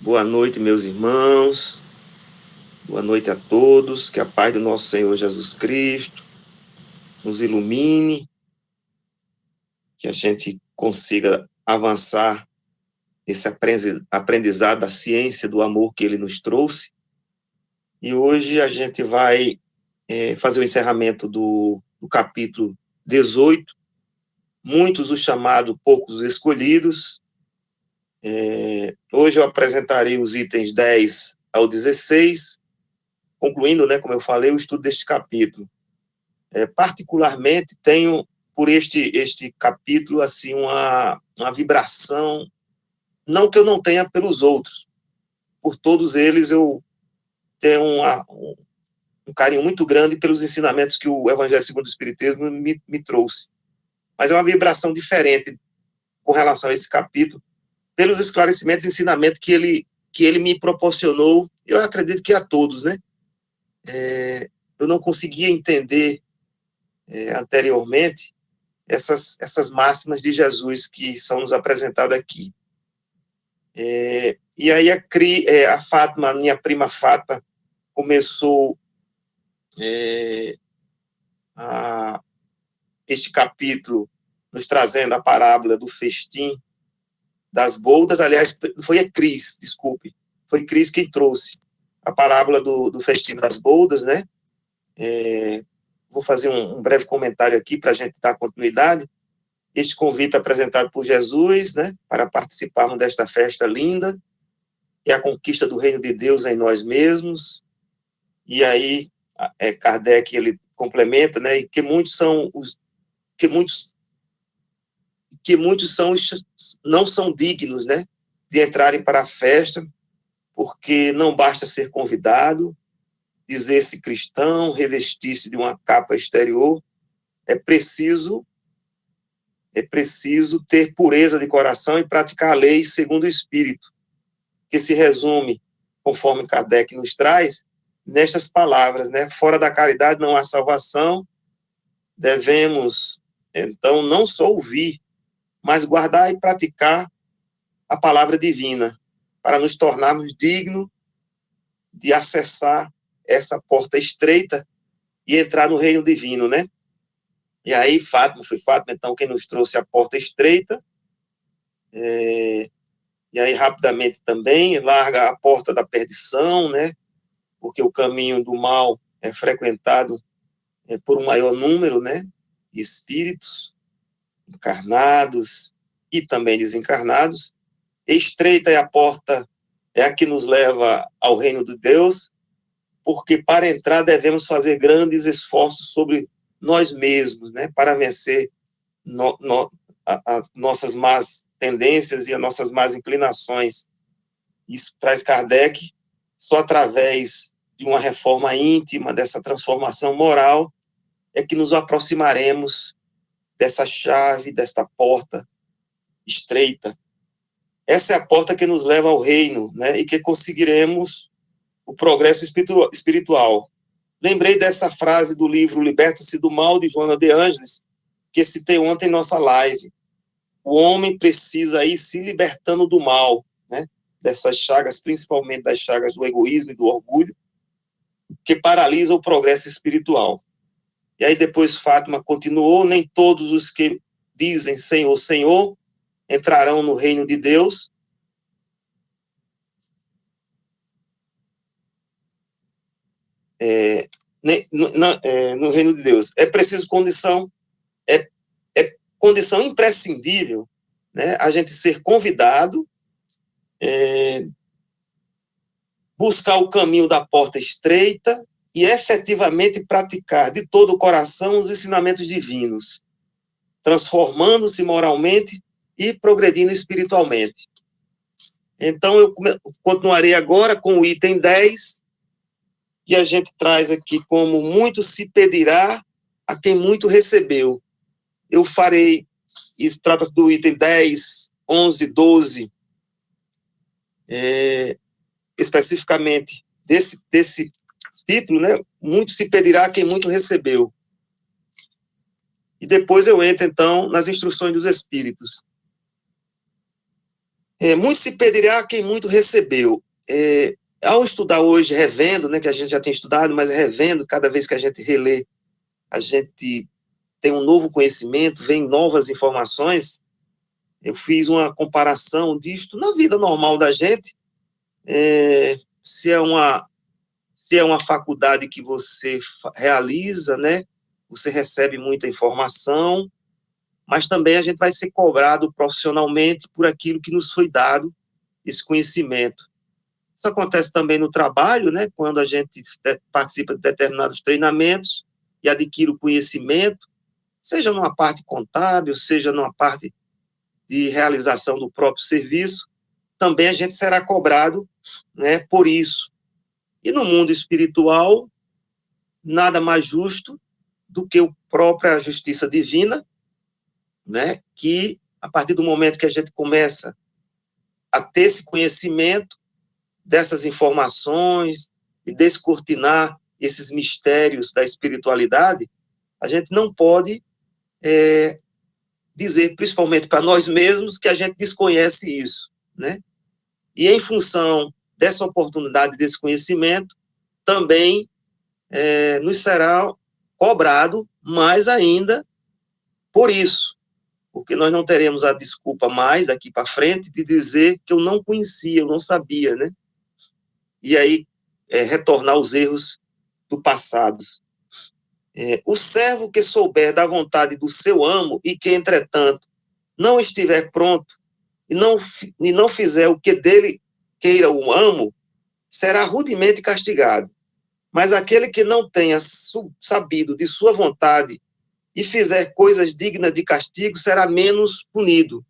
Boa noite, meus irmãos. Boa noite a todos. Que a paz do nosso Senhor Jesus Cristo nos ilumine, que a gente consiga avançar nesse aprendizado da ciência do amor que Ele nos trouxe. E hoje a gente vai fazer o encerramento do capítulo 18, muitos os chamados, poucos os escolhidos. Hoje eu apresentarei os itens 10 ao 16, concluindo, como eu falei, o estudo deste capítulo. Particularmente, tenho por este capítulo assim uma vibração, não que eu não tenha pelos outros, por todos eles eu tenho um carinho muito grande pelos ensinamentos que o Evangelho segundo o Espiritismo me trouxe. Mas é uma vibração diferente com relação a esse capítulo, pelos esclarecimentos e ensinamentos que ele me proporcionou, eu acredito que a todos, eu não conseguia entender anteriormente essas máximas de Jesus que são nos apresentadas aqui. E aí a Fátima, minha prima Fátima, começou este capítulo nos trazendo a parábola do festim das boldas. Aliás, foi a Cris, desculpe, foi Cris quem trouxe a parábola do festim das boldas, Vou fazer um breve comentário aqui para a gente dar continuidade. Este convite apresentado por Jesus, para participarmos desta festa linda, é a conquista do reino de Deus em nós mesmos. E aí Kardec ele complementa, e que muitos não são dignos, de entrarem para a festa, porque não basta ser convidado, dizer-se cristão, revestir-se de uma capa exterior, é preciso ter pureza de coração e praticar a lei segundo o Espírito, que se resume, conforme Kardec nos traz, nestas palavras, fora da caridade não há salvação. Devemos, então, não só ouvir, mas guardar e praticar a palavra divina, para nos tornarmos dignos de acessar essa porta estreita e entrar no reino divino, E aí foi Fátima, então, quem nos trouxe a porta estreita, e aí rapidamente também larga a porta da perdição, porque o caminho do mal é frequentado por um maior número, de espíritos encarnados e também desencarnados. Estreita é a porta, é a que nos leva ao reino de Deus, porque para entrar devemos fazer grandes esforços sobre nós mesmos, para vencer as nossas más tendências e as nossas más inclinações. Isso traz Kardec, só através de uma reforma íntima, dessa transformação moral, é que nos aproximaremos dessa chave, desta porta estreita. Essa é a porta que nos leva ao reino, e que conseguiremos o progresso espiritual. Lembrei dessa frase do livro Liberta-se do Mal, de Joana de Ângeles, que citei ontem em nossa live. O homem precisa ir se libertando do mal, dessas chagas, principalmente das chagas do egoísmo e do orgulho, que paralisam o progresso espiritual. E aí depois Fátima continuou: nem todos os que dizem Senhor, Senhor, entrarão no reino de Deus. No reino de Deus. É preciso condição imprescindível, a gente ser convidado, buscar o caminho da porta estreita e efetivamente praticar de todo o coração os ensinamentos divinos, transformando-se moralmente e progredindo espiritualmente. Então, eu continuarei agora com o item 10, e a gente traz aqui como muito se pedirá a quem muito recebeu. Eu farei, e trata-se do item 10, 11, 12, especificamente desse título, muito se pedirá a quem muito recebeu. E depois eu entro, então, nas instruções dos Espíritos. Muito se pedirá a quem muito recebeu. Ao estudar hoje, revendo, né, que a gente já tem estudado, mas revendo, cada vez que a gente relê, a gente tem um novo conhecimento, vem novas informações. Eu fiz uma comparação disto na vida normal da gente, se é uma faculdade que você realiza, né, você recebe muita informação, mas também a gente vai ser cobrado profissionalmente por aquilo que nos foi dado, esse conhecimento. Isso acontece também no trabalho, né, quando a gente participa de determinados treinamentos e adquire o conhecimento, seja numa parte contábil, seja numa parte de realização do próprio serviço, também a gente será cobrado, né, por isso. E no mundo espiritual, nada mais justo do que a própria justiça divina, né, que a partir do momento que a gente começa a ter esse conhecimento dessas informações e descortinar esses mistérios da espiritualidade, a gente não pode dizer, principalmente para nós mesmos, que a gente desconhece isso, né? E em função dessa oportunidade, desse conhecimento, também nos será cobrado mais ainda por isso, porque nós não teremos a desculpa mais daqui para frente de dizer que eu não conhecia, eu não sabia, né? E aí retornar aos erros do passado. O servo que souber da vontade do seu amo e que, entretanto, não estiver pronto e não fizer o que dele queira o amo, será rudemente castigado. Mas aquele que não tenha sabido de sua vontade e fizer coisas dignas de castigo, será menos punido.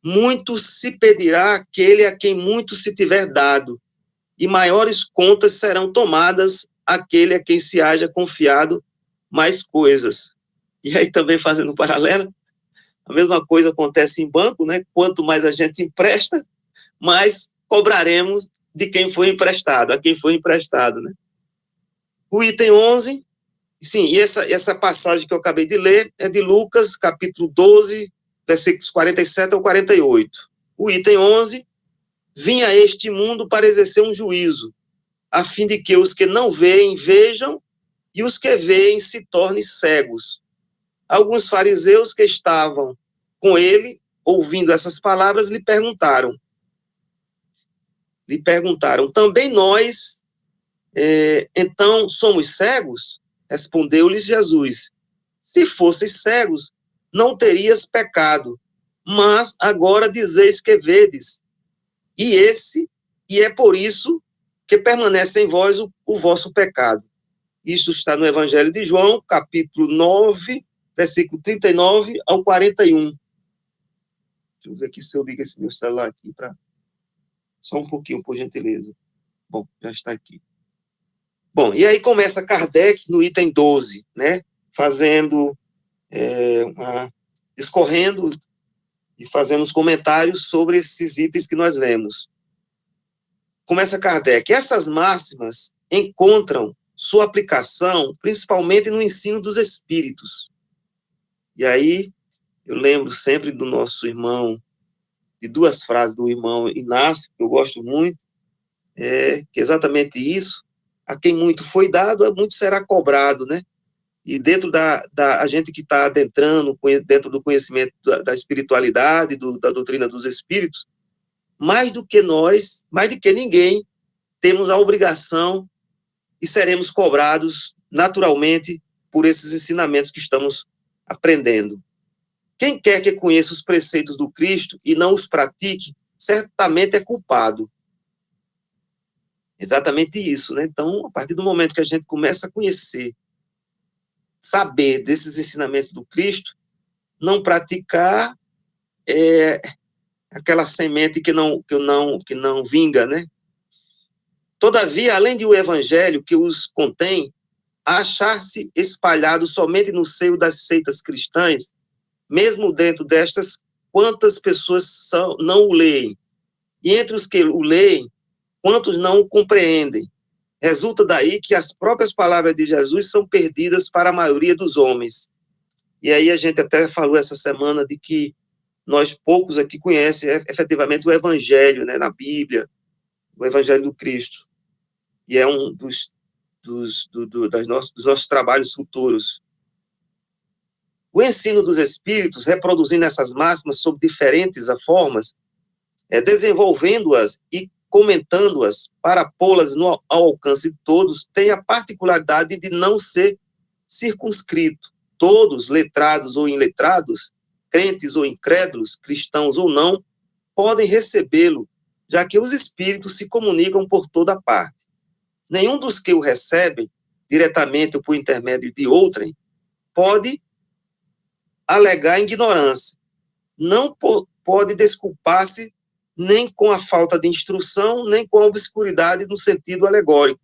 Muito se pedirá àquele a quem muito se tiver dado, e maiores contas serão tomadas àquele a quem se haja confiado mais coisas. E aí também fazendo um paralelo, a mesma coisa acontece em banco, né? Quanto mais a gente empresta, mais cobraremos de quem foi emprestado, a quem foi emprestado, né? O item 11, sim, e essa passagem que eu acabei de ler é de Lucas, capítulo 12, versículos 47 ao 48. O item 11, vinha a este mundo para exercer um juízo, a fim de que os que não veem vejam e os que veem se tornem cegos. Alguns fariseus que estavam com ele, ouvindo essas palavras, lhe perguntaram, também nós, então, somos cegos? Respondeu-lhes Jesus, se fosseis cegos, não terias pecado, mas agora dizeis que vedes, e é por isso que permanece em vós o vosso pecado. Isso está no Evangelho de João, capítulo 9, versículo 39 ao 41. Deixa eu ver aqui se eu ligo esse meu celular aqui para... Só um pouquinho, por gentileza. Bom, já está aqui. Bom, e aí começa Kardec no item 12, né? Fazendo, discorrendo e fazendo os comentários sobre esses itens que nós lemos. Começa Kardec. Essas máximas encontram sua aplicação principalmente no ensino dos espíritos. E aí eu lembro sempre do nosso irmão, de duas frases do irmão Inácio, que eu gosto muito, que é exatamente isso: a quem muito foi dado, muito será cobrado, né? E dentro a gente que está adentrando dentro do conhecimento da espiritualidade, da doutrina dos espíritos, mais do que nós, mais do que ninguém, temos a obrigação e seremos cobrados naturalmente por esses ensinamentos que estamos aprendendo. Quem quer que conheça os preceitos do Cristo e não os pratique, certamente é culpado. Exatamente isso, né? Então, a partir do momento que a gente começa a conhecer, saber desses ensinamentos do Cristo, não praticar aquela semente que não vinga, né? Todavia, além de o evangelho que os contém, achar-se espalhado somente no seio das seitas cristãs, mesmo dentro destas, quantas pessoas não o leem? E entre os que o leem, quantos não o compreendem? Resulta daí que as próprias palavras de Jesus são perdidas para a maioria dos homens. E aí a gente até falou essa semana de que nós poucos aqui conhecem efetivamente o Evangelho, né, na Bíblia, o Evangelho do Cristo. E é um dos nossos trabalhos futuros. O ensino dos Espíritos, reproduzindo essas máximas sob diferentes formas, desenvolvendo-as e comentando-as para pô-las ao alcance de todos, tem a particularidade de não ser circunscrito. Todos, letrados ou iletrados, crentes ou incrédulos, cristãos ou não, podem recebê-lo, já que os espíritos se comunicam por toda parte. Nenhum dos que o recebem, diretamente ou por intermédio de outrem, pode alegar ignorância. Não pode desculpar-se nem com a falta de instrução, nem com a obscuridade no sentido alegórico.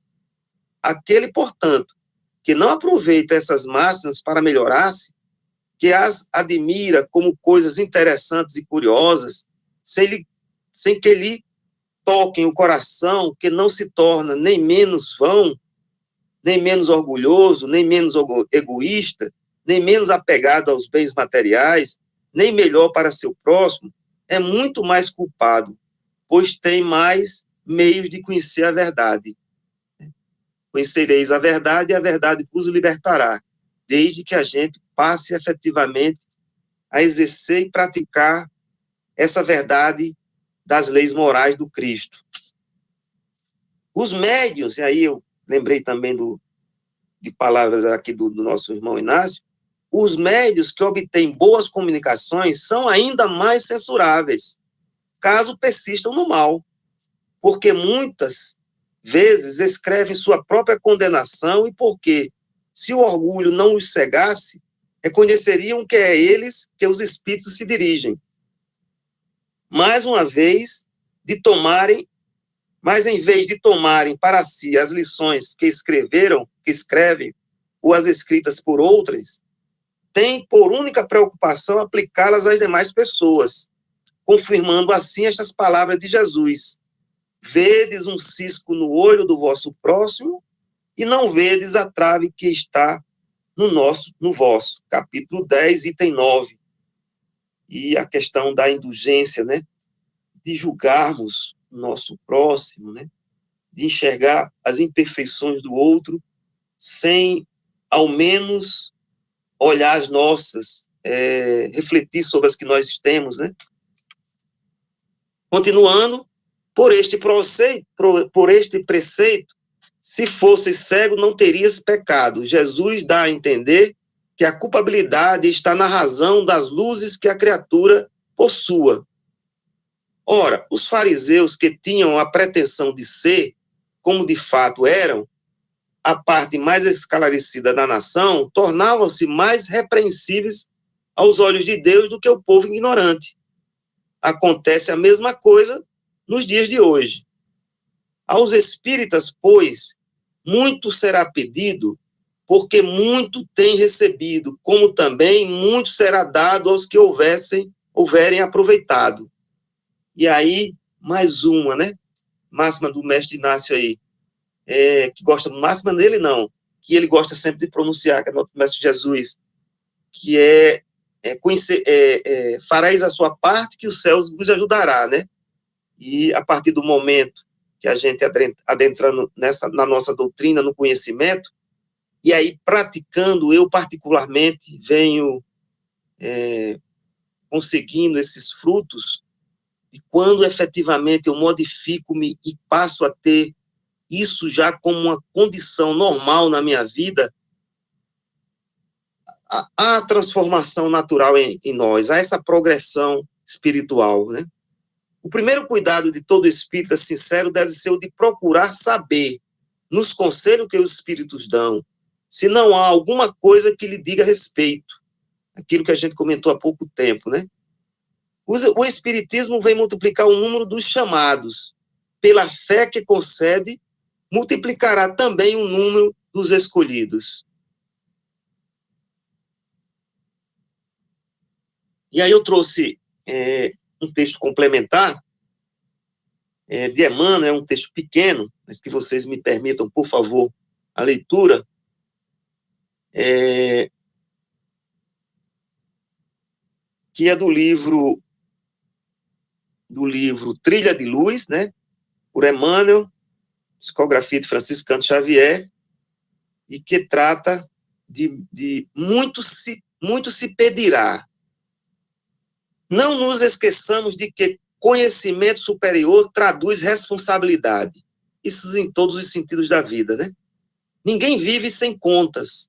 Aquele, portanto, que não aproveita essas máximas para melhorar-se, que as admira como coisas interessantes e curiosas, sem que lhe toquem o coração, que não se torna nem menos vão, nem menos orgulhoso, nem menos egoísta, nem menos apegado aos bens materiais, nem melhor para seu próximo, é muito mais culpado, pois tem mais meios de conhecer a verdade. Conhecereis a verdade e a verdade vos libertará, desde que a gente passe efetivamente a exercer e praticar essa verdade das leis morais do Cristo. Os médiuns, e aí eu lembrei também de palavras aqui do nosso irmão Inácio, os médiuns que obtêm boas comunicações são ainda mais censuráveis, caso persistam no mal, porque muitas vezes escrevem sua própria condenação e porque, se o orgulho não os cegasse, reconheceriam que é eles que os espíritos se dirigem. Mais uma vez, mas em vez de tomarem para si as lições que escrevem, ou as escritas por outras, têm por única preocupação aplicá-las às demais pessoas, confirmando assim estas palavras de Jesus: vedes um cisco no olho do vosso próximo e não vedes a trave que está no vosso. Capítulo 10, item 9. E a questão da indulgência, né? De julgarmos o nosso próximo, né? De enxergar as imperfeições do outro sem, ao menos, olhar as nossas, refletir sobre as que nós temos, né? Continuando, por este preceito, se fosse cego, não terias pecado. Jesus dá a entender que a culpabilidade está na razão das luzes que a criatura possua. Ora, os fariseus que tinham a pretensão de ser, como de fato eram, a parte mais esclarecida da nação, tornavam-se mais repreensíveis aos olhos de Deus do que o povo ignorante. Acontece a mesma coisa nos dias de hoje. Aos espíritas, pois, muito será pedido, porque muito tem recebido, como também muito será dado aos que houverem aproveitado. E aí, mais uma, né? Máxima do mestre Inácio aí, que gosta, máxima dele não, que ele gosta sempre de pronunciar, que é o mestre Jesus, que fareis a sua parte que os céus vos ajudará, né? E a partir do momento que a gente adentrando na nossa doutrina, no conhecimento, e aí praticando, eu particularmente venho conseguindo esses frutos, e quando efetivamente eu modifico-me e passo a ter isso já como uma condição normal na minha vida, há a transformação natural em nós, há essa progressão espiritual, né? O primeiro cuidado de todo espírita sincero deve ser o de procurar saber, nos conselhos que os espíritos dão, se não há alguma coisa que lhe diga respeito, aquilo que a gente comentou há pouco tempo, né? O espiritismo vem multiplicar o número dos chamados. Pela fé que concede, multiplicará também o número dos escolhidos. E aí eu trouxe um texto complementar de Emmanuel, é um texto pequeno, mas que vocês me permitam, por favor, a leitura. Que é do livro do livro Trilha de Luz, né, por Emmanuel, psicografia de Franciscano Xavier, e que trata de muito se pedirá. Não nos esqueçamos de que conhecimento superior traduz responsabilidade. Isso em todos os sentidos da vida, né? Ninguém vive sem contas.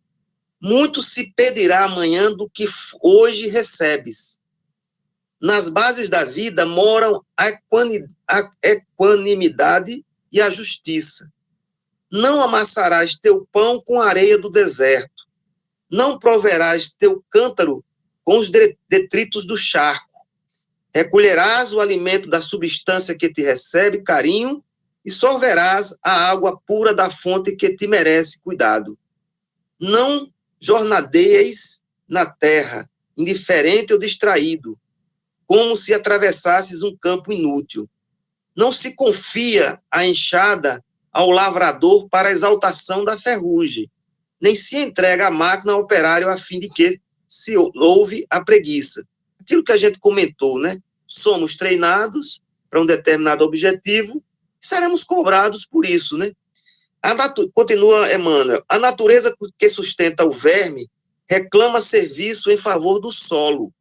Muito se pedirá amanhã do que hoje recebes. Nas bases da vida moram a equanimidade e a justiça. Não amassarás teu pão com a areia do deserto. Não proverás teu cântaro com os detritos do charco. Recolherás o alimento da substância que te recebe carinho e sorverás a água pura da fonte que te merece cuidado. Não jornadeis na terra, indiferente ou distraído, como se atravessasses um campo inútil. Não se confia a enxada ao lavrador para a exaltação da ferrugem, nem se entrega a máquina ao operário a fim de que se louve a preguiça. Aquilo que a gente comentou, né? Somos treinados para um determinado objetivo e seremos cobrados por isso, né? Continua Emmanuel, a natureza que sustenta o verme reclama serviço em favor do solo.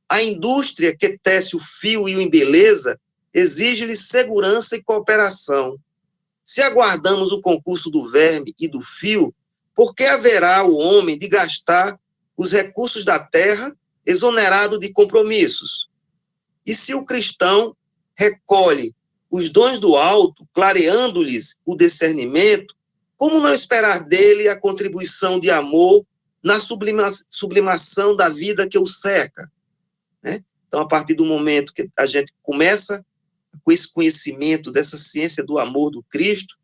A indústria que tece o fio e o embeleza exige-lhe segurança e cooperação. Se aguardamos o concurso do verme e do fio, por que haverá o homem de gastar os recursos da terra exonerado de compromissos? E se o cristão recolhe os dons do alto, clareando-lhes o discernimento, como não esperar dele a contribuição de amor na sublimação da vida que o cerca? Né? Então, a partir do momento que a gente começa com esse conhecimento dessa ciência do amor do Cristo,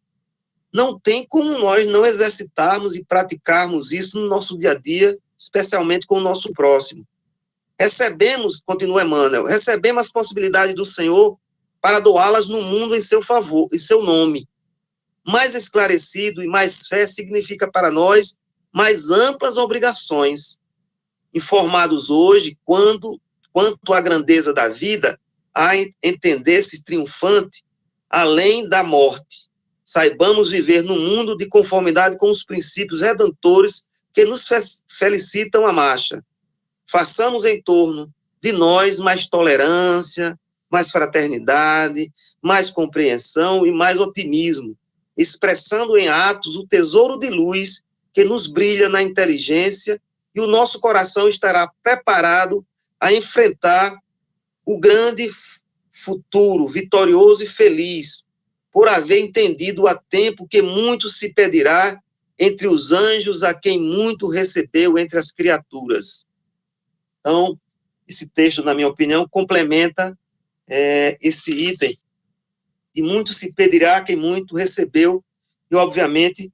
não tem como nós não exercitarmos e praticarmos isso no nosso dia a dia, especialmente com o nosso próximo. Recebemos, continua Emmanuel, recebemos as possibilidades do Senhor para doá-las no mundo em seu favor, em seu nome. Mais esclarecido e mais fé significa para nós mais amplas obrigações. Informados hoje quanto à grandeza da vida, a entender-se triunfante além da morte. Saibamos viver no mundo de conformidade com os princípios redentores que nos felicitam a marcha. Façamos em torno de nós mais tolerância, mais fraternidade, mais compreensão e mais otimismo, expressando em atos o tesouro de luz que nos brilha na inteligência, e o nosso coração estará preparado a enfrentar o grande futuro, vitorioso e feliz, por haver entendido a tempo que muito se pedirá entre os anjos a quem muito recebeu entre as criaturas. Então, esse texto, na minha opinião, complementa esse item, e muito se pedirá quem muito recebeu, e obviamente,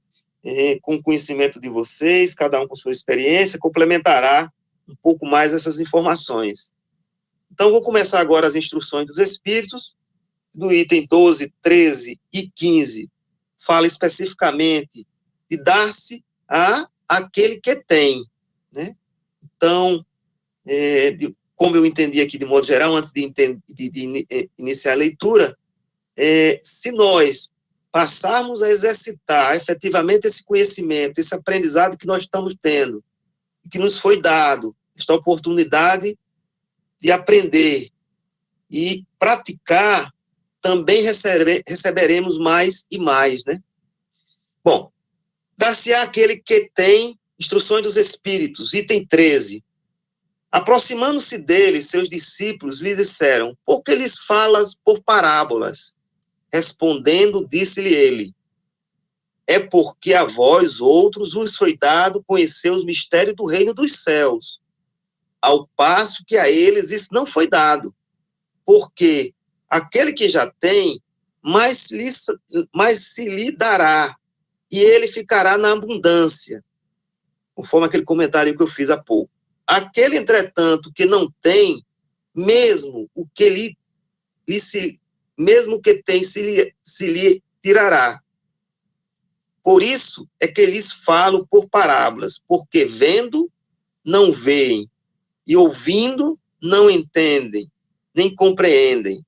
com o conhecimento de vocês, cada um com sua experiência, complementará um pouco mais essas informações. Então, vou começar agora as instruções dos Espíritos, do item 12, 13 e 15, fala especificamente de dar-se a aquele que tem, né? Então, como eu entendi aqui de modo geral, antes de iniciar a leitura, se nós passarmos a exercitar efetivamente esse conhecimento, esse aprendizado que nós estamos tendo, que nos foi dado, esta oportunidade de aprender e praticar, também receberemos mais e mais, né? Bom, dar-se-á aquele que tem instruções dos Espíritos, item 13. Aproximando-se dele, seus discípulos lhe disseram: por que lhes falas por parábolas? Respondendo, disse-lhe ele: é porque a vós outros vos foi dado conhecer os mistérios do reino dos céus, ao passo que a eles isso não foi dado, porque aquele que já tem, mais se lhe dará, e ele ficará na abundância, conforme aquele comentário que eu fiz há pouco. Aquele, entretanto, que não tem, mesmo o que mesmo que tem, se lhe tirará. Por isso é que lhes falo por parábolas, porque vendo, não veem, e ouvindo, não entendem, nem compreendem.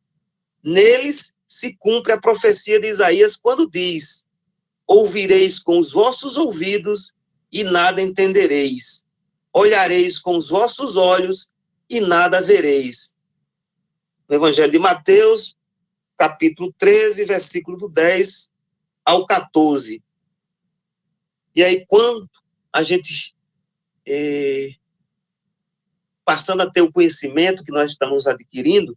Neles se cumpre a profecia de Isaías quando diz: ouvireis com os vossos ouvidos e nada entendereis. Olhareis com os vossos olhos e nada vereis. No Evangelho de Mateus, capítulo 13, versículo do 10 ao 14. E aí, quando a gente, passando a ter o conhecimento que nós estamos adquirindo,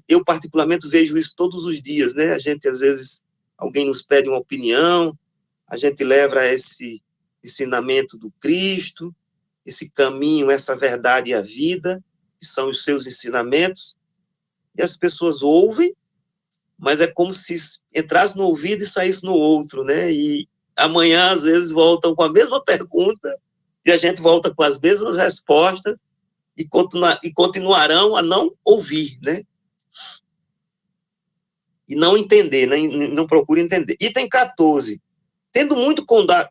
eu particularmente vejo isso todos os dias, né? A gente, às vezes, alguém nos pede uma opinião, a gente leva esse ensinamento do Cristo, esse caminho, essa verdade e a vida, que são os seus ensinamentos, e as pessoas ouvem, mas é como se entrasse no ouvido e saísse no outro, né? E amanhã, às vezes, voltam com a mesma pergunta, e a gente volta com as mesmas respostas, e continuarão a não ouvir, né? E não entender, não procura entender. Item 14. Tendo muito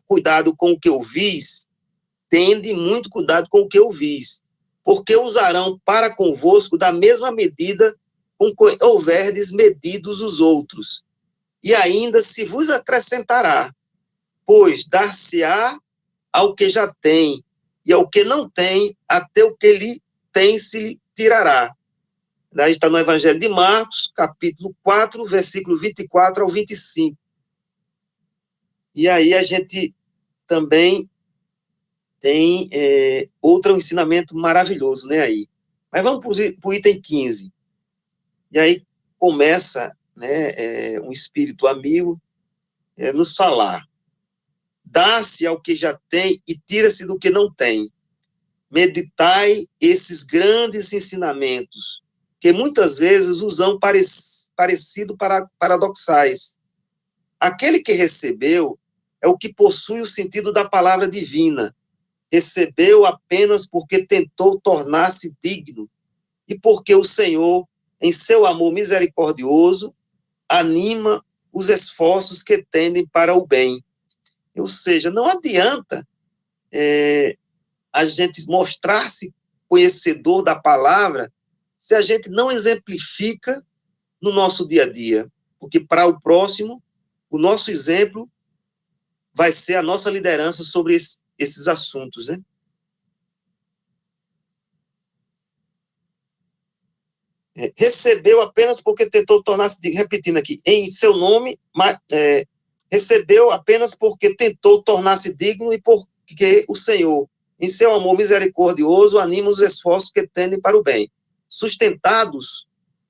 cuidado com o que ouvis, tende muito cuidado com o que ouvis, porque usarão para convosco da mesma medida com que houverdes medidos os outros. E ainda se vos acrescentará, pois dar-se-á ao que já tem, e ao que não tem, até o que lhe tem se lhe tirará. Daí está no Evangelho de Marcos, capítulo 4, versículo 24 ao 25. E aí a gente também tem outro ensinamento maravilhoso, né, aí. Mas vamos para o item 15. E aí começa, né, um espírito amigo nos falar. Dá-se ao que já tem e tira-se do que não tem. Meditai esses grandes ensinamentos, que muitas vezes os são parecido paradoxais. Aquele que recebeu é o que possui o sentido da palavra divina. Recebeu apenas porque tentou tornar-se digno e porque o Senhor, em seu amor misericordioso, anima os esforços que tendem para o bem. Ou seja, não adianta a gente mostrar-se conhecedor da palavra se a gente não exemplifica no nosso dia a dia. Porque para o próximo, o nosso exemplo vai ser a nossa liderança sobre esses assuntos, né? Recebeu apenas porque tentou tornar-se digno, repetindo aqui, em seu nome, recebeu apenas porque tentou tornar-se digno e porque o Senhor, em seu amor misericordioso, anima os esforços que tendem para o bem. Sustentados,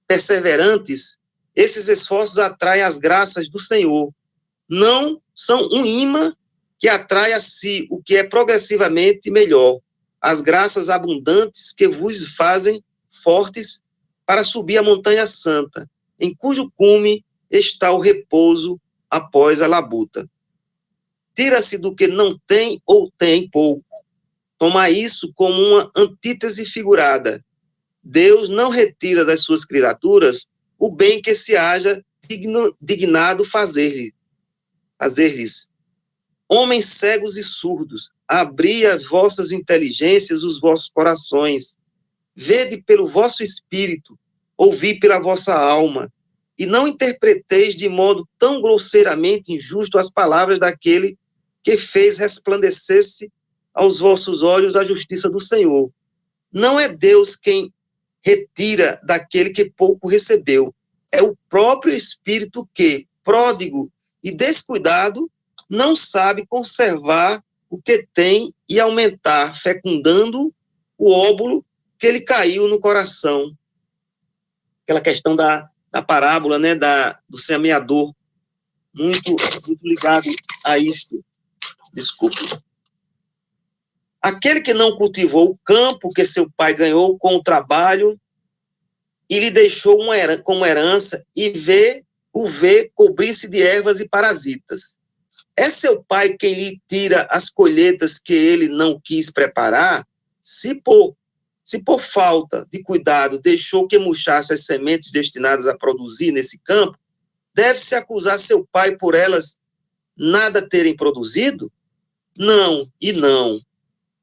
perseverantes, esses esforços atraem as graças do Senhor. Não são um imã que atrai a si o que é progressivamente melhor. As graças abundantes que vos fazem fortes para subir a montanha santa, em cujo cume está o repouso após a labuta. Tira-se do que não tem ou tem pouco. Toma isso como uma antítese figurada. Deus não retira das suas criaturas o bem que se haja dignado fazer-lhes. Homens cegos e surdos, abri as vossas inteligências, os vossos corações. Vede pelo vosso espírito, ouvi pela vossa alma, e não interpreteis de modo tão grosseiramente injusto as palavras daquele que fez resplandecer-se aos vossos olhos a justiça do Senhor. Não é Deus quem retira daquele que pouco recebeu. É o próprio Espírito que, pródigo e descuidado, não sabe conservar o que tem e aumentar, fecundando o óvulo que lhe caiu no coração. Aquela questão da parábola, né, do semeador, muito ligado a isto. Desculpe. Aquele que não cultivou o campo que seu pai ganhou com o trabalho e lhe deixou como herança e o vê cobrir-se de ervas e parasitas. É seu pai quem lhe tira as colheitas que ele não quis preparar? Se por falta de cuidado deixou que murchasse as sementes destinadas a produzir nesse campo, deve-se acusar seu pai por elas nada terem produzido? Não, e não.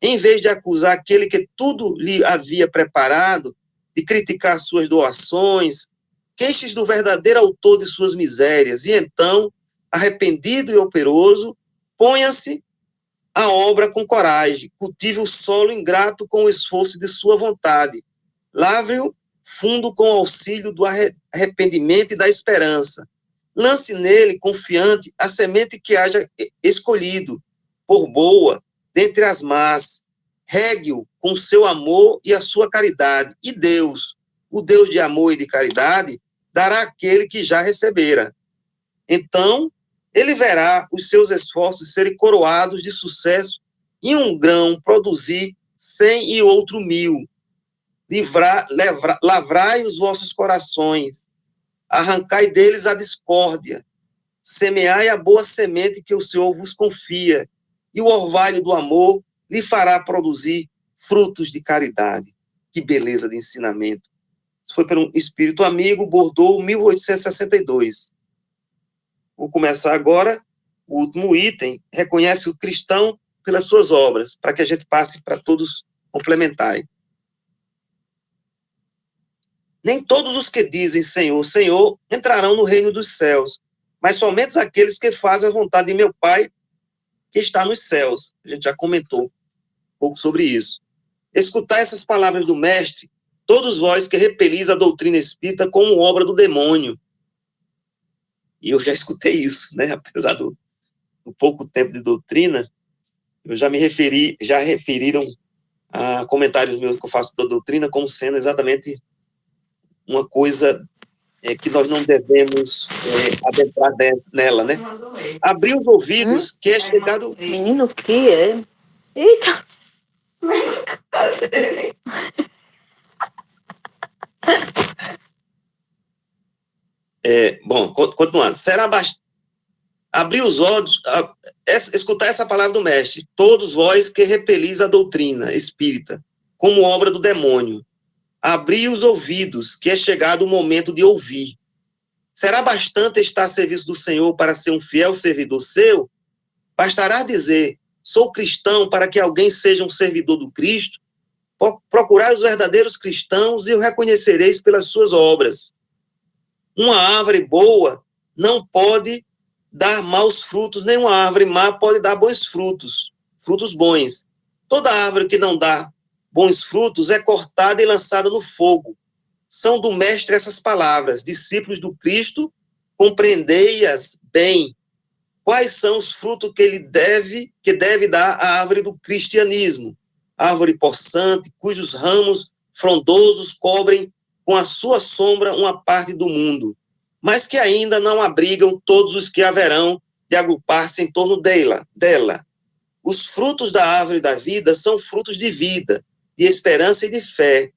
Em vez de acusar aquele que tudo lhe havia preparado, de criticar suas doações, queixes do verdadeiro autor de suas misérias, e então, arrependido e operoso, ponha-se a obra com coragem, cultive o solo ingrato com o esforço de sua vontade, lavre-o fundo com o auxílio do arrependimento e da esperança, lance nele, confiante, a semente que haja escolhido, por boa, dentre as más, regue-o com seu amor e a sua caridade, e Deus, o Deus de amor e de caridade, dará àquele que já recebera. Então, ele verá os seus esforços serem coroados de sucesso e um grão produzir 100 e outro 1000. Lavrai os vossos corações, arrancai deles a discórdia, semeai a boa semente que o Senhor vos confia, e o orvalho do amor lhe fará produzir frutos de caridade. Que beleza de ensinamento. Isso foi por um espírito amigo, Bordeaux, 1862. Vou começar agora o último item, reconhece o cristão pelas suas obras, para que a gente passe para todos complementarem. Nem todos os que dizem Senhor, Senhor, entrarão no reino dos céus, mas somente aqueles que fazem a vontade de meu Pai que está nos céus. A gente já comentou um pouco sobre isso. Escutai essas palavras do Mestre, todos vós que repelis a doutrina espírita como obra do demônio. E eu já escutei isso, né? Apesar do pouco tempo de doutrina, eu já referiram a comentários meus que eu faço da doutrina como sendo exatamente uma coisa que nós não devemos adentrar nela, né? Abrir os ouvidos, que é chegado... Menino, o que é? Eita! Bom, continuando. Será bastante... Abrir os olhos, escutar essa palavra do Mestre. Todos vós que repelis a doutrina espírita, como obra do demônio. Abrir os ouvidos, que é chegado o momento de ouvir. Será bastante estar a serviço do Senhor para ser um fiel servidor seu? Bastará dizer, sou cristão, para que alguém seja um servidor do Cristo? Procurai os verdadeiros cristãos e o reconhecereis pelas suas obras. Uma árvore boa não pode dar maus frutos, nem uma árvore má pode dar bons frutos, frutos bons. Toda árvore que não dá bons frutos é cortada e lançada no fogo. São do Mestre essas palavras, discípulos do Cristo, compreendei-as bem. Quais são os frutos que deve dar a árvore do cristianismo? Árvore possante, cujos ramos frondosos cobrem com a sua sombra uma parte do mundo, mas que ainda não abrigam todos os que haverão de agrupar-se em torno dela. Os frutos da árvore da vida são frutos de vida, de esperança e de fé.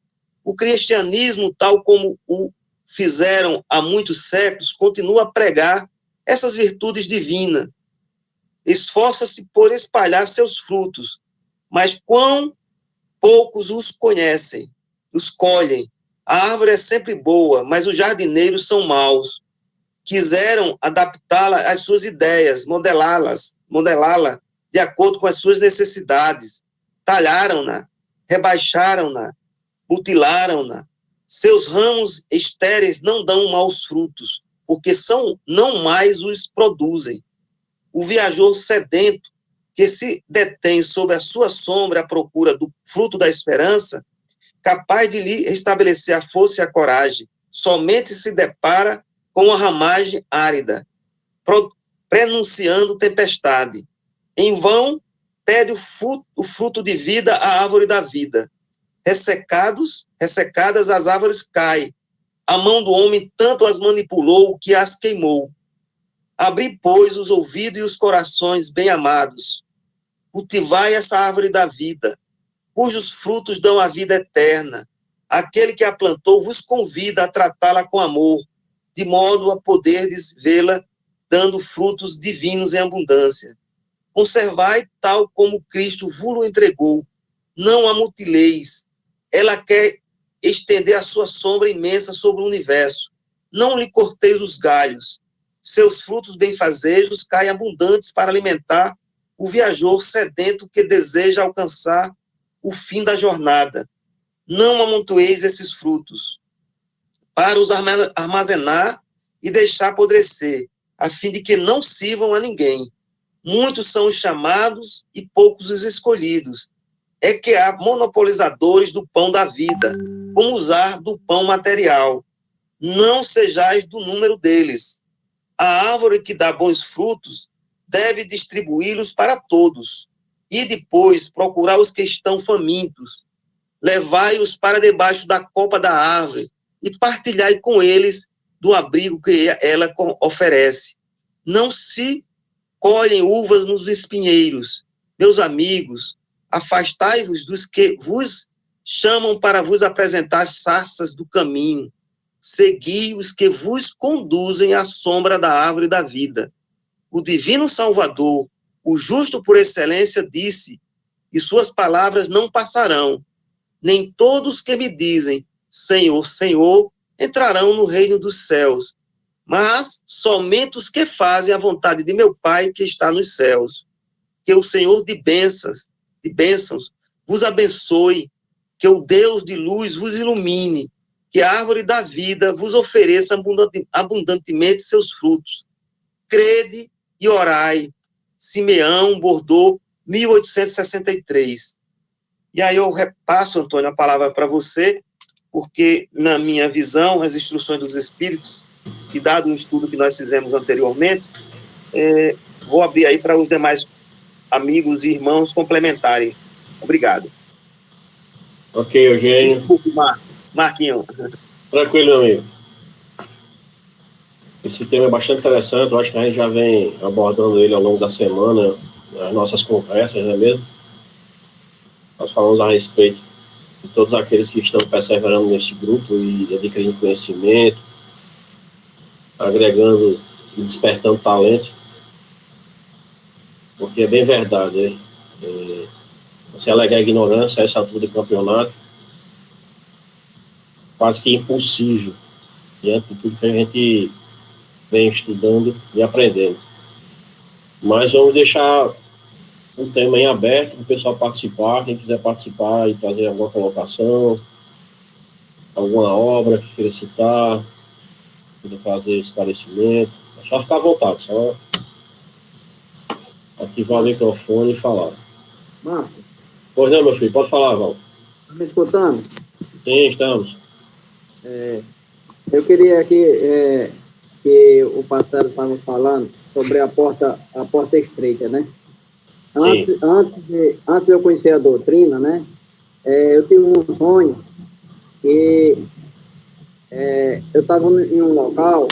O cristianismo, tal como o fizeram há muitos séculos, continua a pregar essas virtudes divinas. Esforça-se por espalhar seus frutos, mas quão poucos os conhecem, os colhem. A árvore é sempre boa, mas os jardineiros são maus. Quiseram adaptá-la às suas ideias, modelá-la de acordo com as suas necessidades. Talharam-na, rebaixaram-na, mutilaram-na. Seus ramos estéreis não dão maus frutos, porque não mais os produzem. O viajor sedento, que se detém sob a sua sombra à procura do fruto da esperança, capaz de lhe restabelecer a força e a coragem, somente se depara com uma ramagem árida, prenunciando tempestade. Em vão pede o fruto de vida à árvore da vida. Ressecadas as árvores caem. A mão do homem tanto as manipulou que as queimou. Abri, pois, os ouvidos e os corações bem-amados. Cultivai essa árvore da vida, cujos frutos dão a vida eterna. Aquele que a plantou vos convida a tratá-la com amor, de modo a poderdes vê-la dando frutos divinos em abundância. Conservai tal como Cristo vos entregou. Não a mutileis. Ela quer estender a sua sombra imensa sobre o universo. Não lhe corteis os galhos. Seus frutos benfazejos caem abundantes para alimentar o viajor sedento que deseja alcançar o fim da jornada. Não amontoeis esses frutos. para os armazenar e deixar apodrecer, a fim de que não sirvam a ninguém. Muitos são os chamados e poucos os escolhidos. É que há monopolizadores do pão da vida, como usar do pão material. Não sejais do número deles. A árvore que dá bons frutos deve distribuí-los para todos. E depois procurar os que estão famintos. Levai-os para debaixo da copa da árvore e partilhai com eles do abrigo que ela oferece. Não se colhem uvas nos espinheiros. Meus amigos, afastai-vos dos que vos chamam para vos apresentar as sarças do caminho. Segui os que vos conduzem à sombra da árvore da vida. O divino Salvador, o justo por excelência, disse, e suas palavras não passarão. Nem todos que me dizem, Senhor, Senhor, entrarão no reino dos céus, mas somente os que fazem a vontade de meu Pai que está nos céus. Que o Senhor de bênçãos vos abençoe, que o Deus de luz vos ilumine, que a árvore da vida vos ofereça abundantemente seus frutos. Crede e orai. Simeão, Bordeaux, 1863. E aí eu repasso, Antônio, a palavra para você, porque, na minha visão, as instruções dos Espíritos, e dado um estudo que nós fizemos anteriormente, vou abrir aí para os demais amigos e irmãos complementarem. Obrigado. Ok, Eugênio. Desculpe, Marquinhos. Tranquilo, meu amigo. Esse tema é bastante interessante, eu acho que a gente já vem abordando ele ao longo da semana, nas nossas conversas, não é mesmo? Nós falamos a respeito de todos aqueles que estão perseverando nesse grupo e adquirindo conhecimento, agregando e despertando talento, porque é bem verdade, né? Você alegar ignorância a essa altura do campeonato, quase que impossível, diante de tudo que a gente vem estudando e aprendendo. Mas vamos deixar um tema em aberto para o pessoal participar, quem quiser participar e trazer alguma colocação, alguma obra que queira citar, queira fazer esclarecimento, é só ficar à vontade, só ativar o microfone e falar. Marcos. Pois não, meu filho, pode falar, Val. Está me escutando? Sim, estamos. Eu queria que o parceiro estava falando sobre a porta estreita, né? Antes de eu conhecer a doutrina, né? Eu tive um sonho que eu estava em um local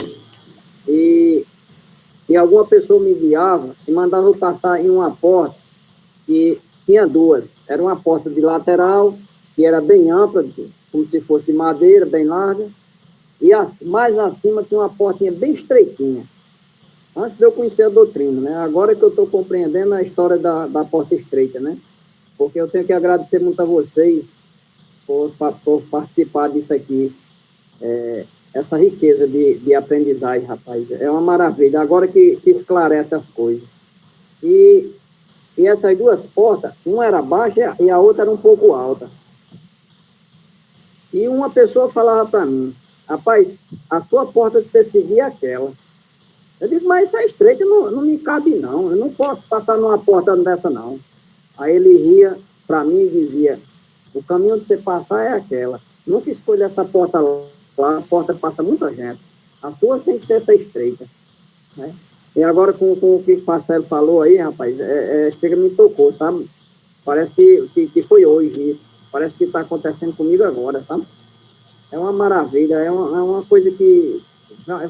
e alguma pessoa me guiava e mandava eu passar em uma porta que tinha duas. Era uma porta de lateral, que era bem ampla, como se fosse de madeira, bem larga, e mais acima tinha uma portinha bem estreitinha. Antes de eu conhecer a doutrina, né? Agora que eu estou compreendendo a história da porta estreita, né? Porque eu tenho que agradecer muito a vocês por participar disso aqui. Essa riqueza de aprendizagem, rapaz, é uma maravilha. Agora que esclarece as coisas. E essas duas portas, uma era baixa e a outra era um pouco alta. E uma pessoa falava para mim, rapaz, a sua porta de você seguir é aquela. Eu digo, mas essa estreita não me cabe, não. Eu não posso passar numa porta dessa, não. Aí ele ria para mim e dizia, o caminho de você passar é aquela. Nunca escolha essa porta lá, a porta passa muita gente. A sua tem que ser essa estreita. Né? E agora, com o que o parceiro falou aí, rapaz, chega me tocou, sabe? Parece que foi hoje isso. Parece que está acontecendo comigo agora, sabe? É uma maravilha, é uma coisa que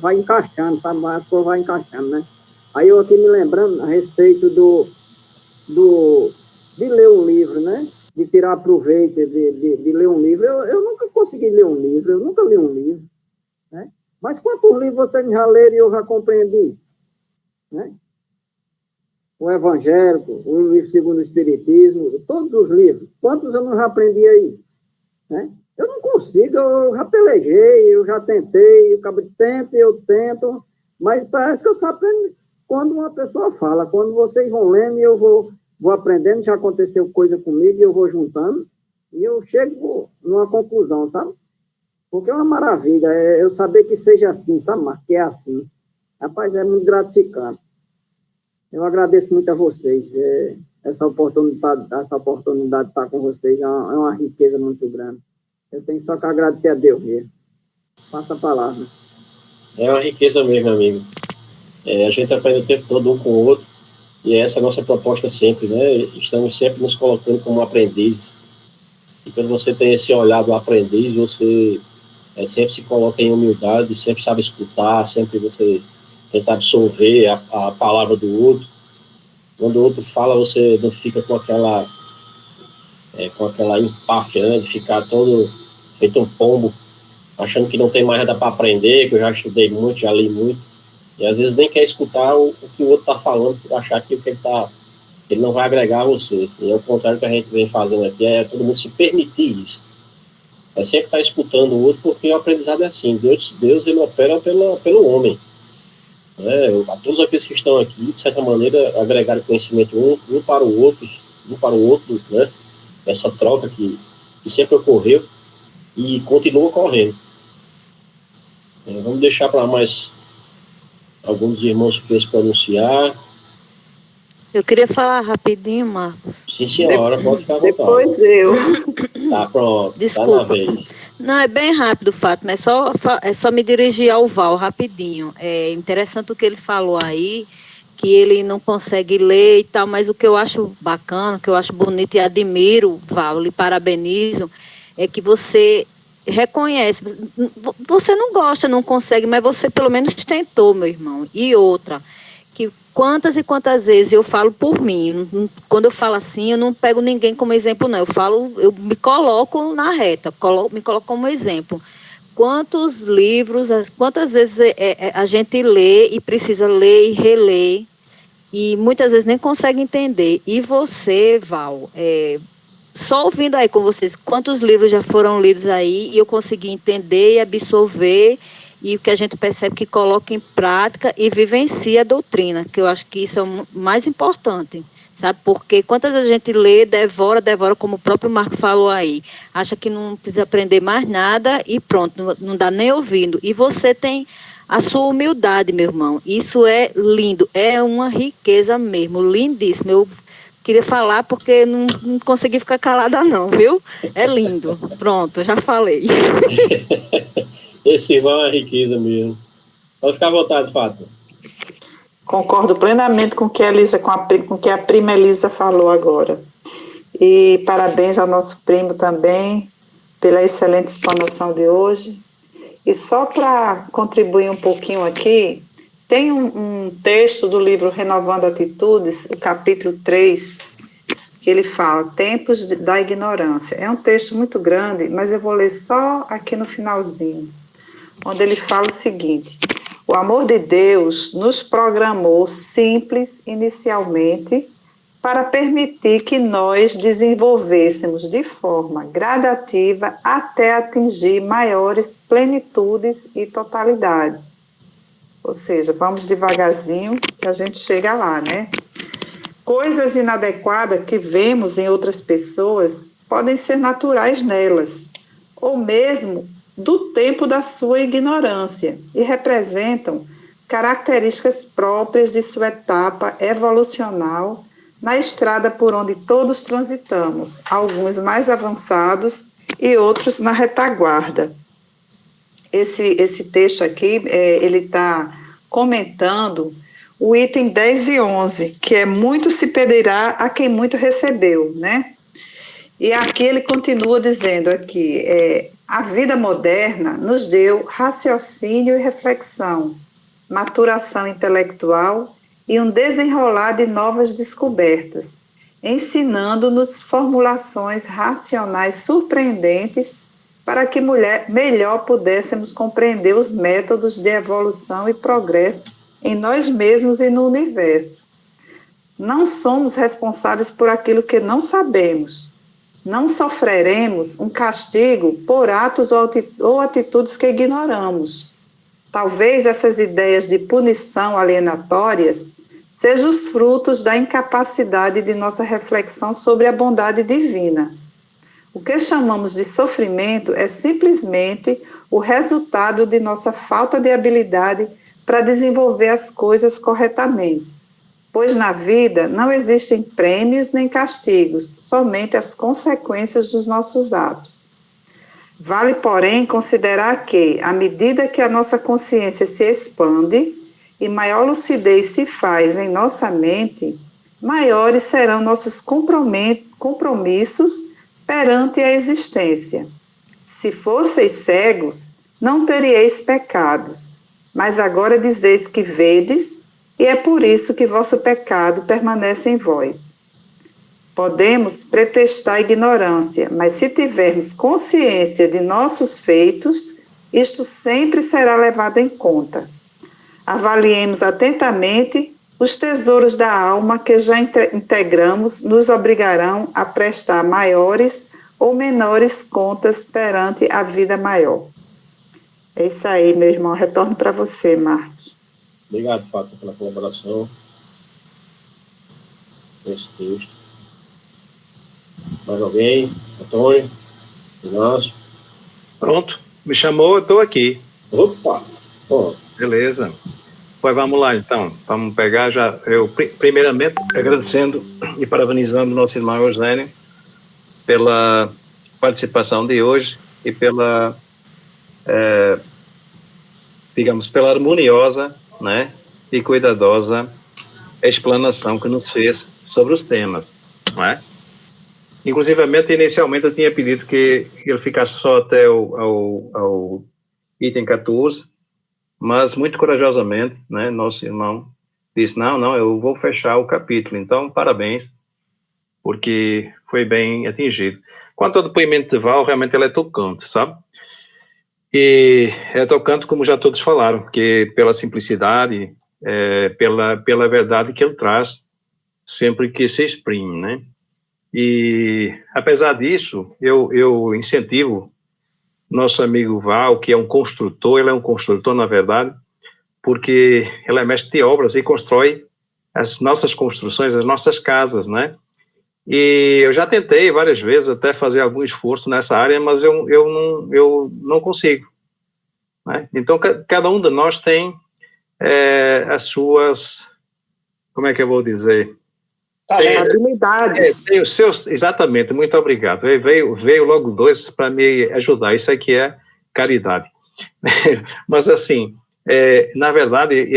vai encaixando, sabe? As coisas vai encaixando, né? Aí eu aqui me lembrando a respeito de ler um livro, né? De tirar proveito de ler um livro. Eu nunca consegui ler um livro, eu nunca li um livro, né? Mas quantos livros vocês já leram e eu já compreendi? Né? O Evangélico, o livro segundo o Espiritismo, todos os livros. Quantos eu não já aprendi aí? Né? Eu não consigo, eu já pelejei, eu já tentei, eu tento, mas parece que eu só aprendo quando uma pessoa fala. Quando vocês vão lendo, eu vou aprendendo, já aconteceu coisa comigo, e eu vou juntando, e eu chego numa conclusão, sabe? Porque é uma maravilha, eu saber que seja assim, sabe, Marcos, que é assim. Rapaz, é muito gratificante. Eu agradeço muito a vocês. Essa oportunidade de estar com vocês é uma riqueza muito grande. Eu tenho só que agradecer a Deus mesmo. Passa a palavra. É uma riqueza mesmo, amigo. A gente aprende o tempo todo um com o outro, e essa é a nossa proposta sempre, né? Estamos sempre nos colocando como aprendizes. E quando você tem esse olhar do aprendiz, você sempre se coloca em humildade, sempre sabe escutar, sempre você tenta absorver a palavra do outro. Quando o outro fala, você não fica com aquela empáfia, né, de ficar todo feito um pombo, achando que não tem mais nada para aprender, que eu já estudei muito, já li muito, e às vezes nem quer escutar o que o outro está falando, por achar que o que ele não vai agregar a você. E é o contrário que a gente vem fazendo aqui, é todo mundo se permitir isso. É sempre estar escutando o outro, porque o aprendizado é assim, Deus ele opera pelo homem. A todos aqueles que estão aqui, de certa maneira, agregaram conhecimento um para o outro, né? Essa troca que sempre ocorreu e continua ocorrendo. Vamos deixar para mais alguns irmãos que se pronunciar. Eu queria falar rapidinho, Marcos. Sim, senhora, pode ficar à vontade. Depois eu. Tá, pronto. Desculpa. Tá na vez. Não, é bem rápido, Fátima, é só me dirigir ao Val rapidinho. É interessante o que ele falou aí, que ele não consegue ler e tal, mas o que eu acho bacana, que eu acho bonito e admiro, Val, lhe parabenizo, é que você reconhece, você não gosta, não consegue, mas você pelo menos tentou, meu irmão. E outra, que quantas e quantas vezes eu falo por mim, quando eu falo assim, eu não pego ninguém como exemplo, não, eu me coloco na reta, me coloco como exemplo. Quantos livros, quantas vezes a gente lê e precisa ler e reler, e muitas vezes nem consegue entender. E você, Val, só ouvindo aí com vocês, quantos livros já foram lidos aí, e eu consegui entender e absorver, e o que a gente percebe que coloca em prática e vivencia a doutrina, que eu acho que isso é o mais importante, sabe? Porque quantas vezes a gente lê, devora, como o próprio Marco falou aí, acha que não precisa aprender mais nada e pronto, não dá nem ouvindo. E você tem a sua humildade, meu irmão. Isso é lindo, é uma riqueza mesmo, lindíssimo. Eu queria falar porque não consegui ficar calada não, viu? É lindo. Pronto, já falei. Esse Ivan é riqueza mesmo. Pode ficar à vontade, Fátima. Concordo plenamente com o que com que a prima Elisa falou agora. E parabéns ao nosso primo também pela excelente explanação de hoje. E só para contribuir um pouquinho aqui, tem um texto do livro Renovando Atitudes, o capítulo 3, que ele fala, Tempos da Ignorância. É um texto muito grande, mas eu vou ler só aqui no finalzinho, onde ele fala o seguinte: o amor de Deus nos programou simples inicialmente para permitir que nós desenvolvêssemos de forma gradativa até atingir maiores plenitudes e totalidades. Ou seja, vamos devagarzinho que a gente chega lá, né? Coisas inadequadas que vemos em outras pessoas podem ser naturais nelas, ou mesmo do tempo da sua ignorância, e representam características próprias de sua etapa evolucional na estrada por onde todos transitamos, alguns mais avançados e outros na retaguarda. Esse texto aqui, ele está comentando o item 10 e 11, que é muito se pedirá a quem muito recebeu, né? E aqui ele continua dizendo aqui, a vida moderna nos deu raciocínio e reflexão, maturação intelectual e um desenrolar de novas descobertas, ensinando-nos formulações racionais surpreendentes para que melhor pudéssemos compreender os métodos de evolução e progresso em nós mesmos e no universo. Não somos responsáveis por aquilo que não sabemos. Não sofreremos um castigo por atos ou atitudes que ignoramos. Talvez essas ideias de punição alienatórias sejam os frutos da incapacidade de nossa reflexão sobre a bondade divina. O que chamamos de sofrimento é simplesmente o resultado de nossa falta de habilidade para desenvolver as coisas corretamente. Pois na vida não existem prêmios nem castigos, somente as consequências dos nossos atos. Vale, porém, considerar que, à medida que a nossa consciência se expande e maior lucidez se faz em nossa mente, maiores serão nossos compromissos perante a existência. Se fosseis cegos, não teríeis pecados, mas agora dizeis que vedes, e é por isso que vosso pecado permanece em vós. Podemos pretextar ignorância, mas se tivermos consciência de nossos feitos, isto sempre será levado em conta. Avaliemos atentamente os tesouros da alma que já integramos, nos obrigarão a prestar maiores ou menores contas perante a vida maior. É isso aí, meu irmão. Retorno para você, Marcos. Obrigado, Fátima, pela colaboração nesse texto. Mais alguém? Antônio? Inácio? Pronto. Me chamou, eu estou aqui. Opa! Bom. Beleza. Pois vamos lá, então. Vamos pegar já. Eu, primeiramente, agradecendo e parabenizando o nosso irmão Eugênio pela participação de hoje e pela, digamos, pela harmoniosa, né, e cuidadosa explanação que nos fez sobre os temas, não é? Inclusivamente, inicialmente, eu tinha pedido que ele ficasse só até ao item 14, mas muito corajosamente, né, nosso irmão disse, não, eu vou fechar o capítulo. Então, parabéns, porque foi bem atingido. Quanto ao depoimento de Val, realmente ele é tocante, sabe? E é tocante, como já todos falaram, que pela simplicidade, pela verdade que ele traz, sempre que se exprime, né? E, apesar disso, eu incentivo nosso amigo Val, que é um construtor, ele é um construtor, na verdade, porque ele é mestre de obras e constrói as nossas construções, as nossas casas, né? E eu já tentei várias vezes até fazer algum esforço nessa área, mas eu não consigo, né? Então, cada um de nós tem as suas, como é que eu vou dizer? Habilidades. Tem os seus, exatamente, muito obrigado. Veio logo dois para me ajudar, isso aqui é caridade. Mas, assim, na verdade,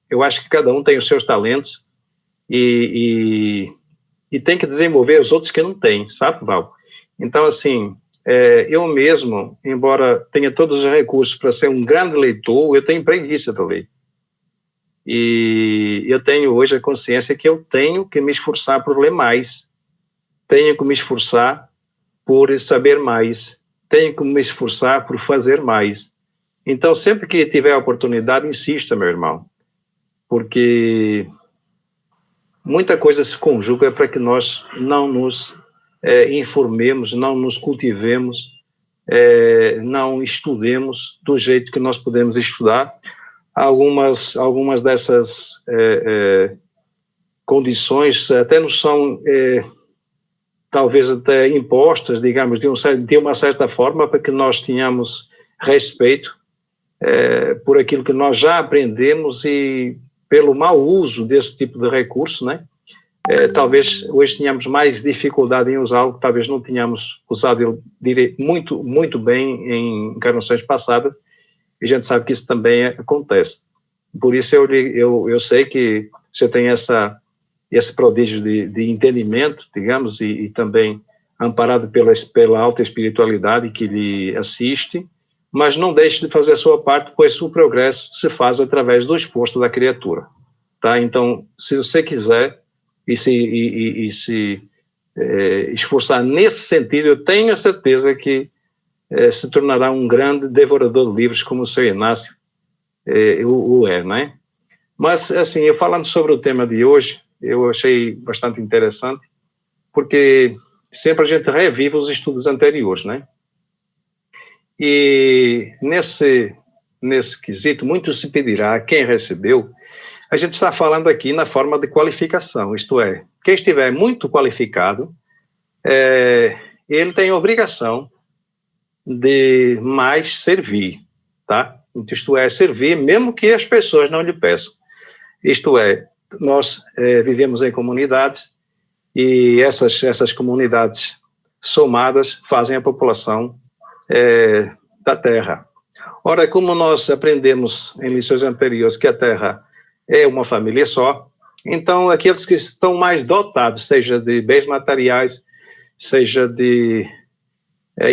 eu acho que cada um tem os seus talentos e tem que desenvolver os outros que não têm, sabe, Val? Então, assim, eu mesmo, embora tenha todos os recursos para ser um grande leitor, eu tenho preguiça de ler. E eu tenho hoje a consciência que eu tenho que me esforçar por ler mais, tenho que me esforçar por saber mais, tenho que me esforçar por fazer mais. Então, sempre que tiver a oportunidade, insista, meu irmão, porque muita coisa se conjuga para que nós não nos informemos, não nos cultivemos, não estudemos do jeito que nós podemos estudar. Algumas dessas condições até não são, talvez até impostas, digamos, de uma certa forma, para que nós tenhamos respeito por aquilo que nós já aprendemos e pelo mau uso desse tipo de recurso, né? Talvez hoje tenhamos mais dificuldade em usá-lo, talvez não tenhamos usado ele muito, muito bem em encarnações passadas, e a gente sabe que isso também acontece. Por isso eu sei que você tem esse prodígio de entendimento, digamos, e também amparado pela alta espiritualidade que lhe assiste, mas não deixe de fazer a sua parte, pois o progresso se faz através do esforço da criatura. Tá? Então, se você quiser e se esforçar nesse sentido, eu tenho a certeza que se tornará um grande devorador de livros, como o seu Inácio né? Mas, assim, eu falando sobre o tema de hoje, eu achei bastante interessante, porque sempre a gente revive os estudos anteriores, né? E nesse quesito, muito se pedirá a quem recebeu. A gente está falando aqui na forma de qualificação, isto é, quem estiver muito qualificado, ele tem a obrigação de mais servir, tá? Isto é, servir mesmo que as pessoas não lhe peçam. Isto é, nós vivemos em comunidades e essas comunidades somadas fazem a população da Terra. Ora, como nós aprendemos em lições anteriores que a Terra é uma família só, então aqueles que estão mais dotados, seja de bens materiais, seja de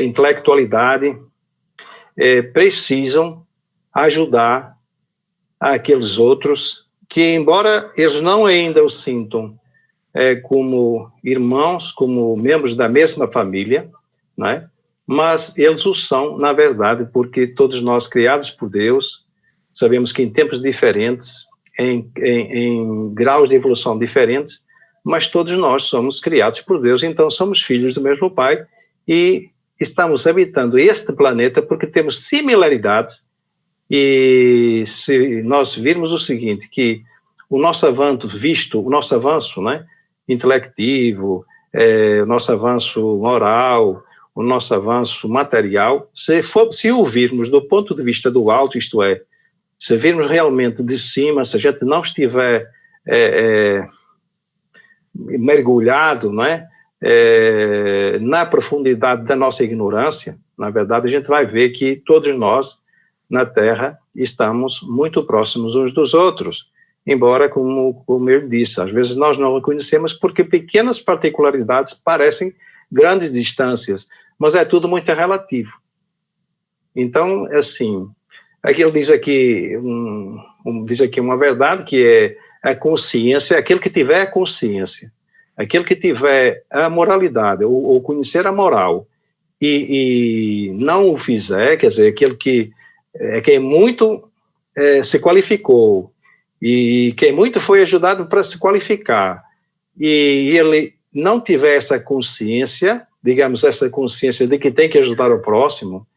intelectualidade, precisam ajudar aqueles outros que, embora eles não ainda o sintam como irmãos, como membros da mesma família, né? Mas eles o são, na verdade, porque todos nós, criados por Deus, sabemos que em tempos diferentes, em graus de evolução diferentes, mas todos nós somos criados por Deus, então somos filhos do mesmo Pai e estamos habitando este planeta porque temos similaridades. E se nós virmos o seguinte, que o nosso avanço, né, intelectivo, o nosso avanço moral, o nosso avanço material, se o virmos do ponto de vista do alto, isto é, se virmos realmente de cima, se a gente não estiver mergulhado, não é, na profundidade da nossa ignorância, na verdade a gente vai ver que todos nós na Terra estamos muito próximos uns dos outros, embora, como eu disse, às vezes nós não reconhecemos porque pequenas particularidades parecem grandes distâncias, mas é tudo muito relativo. Então, assim, aqui ele diz aqui, diz aqui uma verdade, que é a consciência, aquele que tiver a consciência, aquele que tiver a moralidade, ou conhecer a moral, e não o fizer, quer dizer, aquele que muito se qualificou, e quem muito foi ajudado para se qualificar, e ele não tiver essa consciência, digamos, essa consciência de que tem que ajudar o próximo,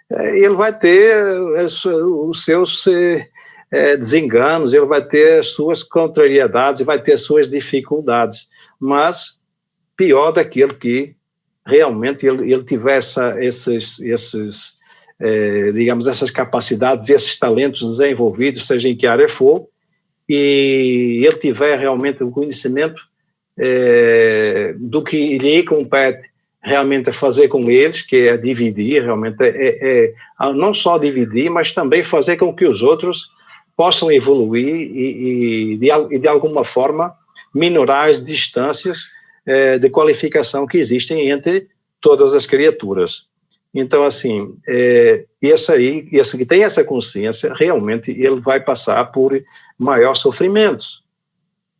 ele vai ter os seus desenganos, ele vai ter as suas contrariedades, vai ter as suas dificuldades, mas pior daquele que realmente ele tiver digamos, essas capacidades, esses talentos desenvolvidos, seja em que área for, e ele tiver realmente o conhecimento do que lhe compete realmente a fazer com eles, que é dividir, realmente não só dividir, mas também fazer com que os outros possam evoluir e de alguma forma minorar as distâncias de qualificação que existem entre todas as criaturas. Então, assim, esse que tem essa consciência, realmente ele vai passar por maiores sofrimentos.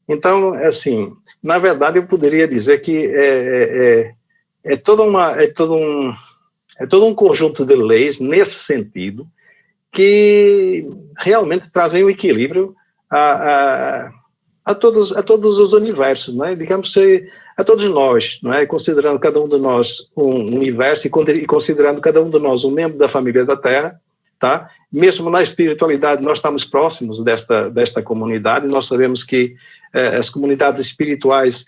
Então, assim, na verdade, eu poderia dizer que é todo um conjunto de leis nesse sentido que realmente trazem o equilíbrio a todos os universos, né? Digamos, a todos nós, né? Considerando cada um de nós um universo e considerando cada um de nós um membro da família da Terra, tá? Mesmo na espiritualidade, nós estamos próximos desta comunidade, nós sabemos que as comunidades espirituais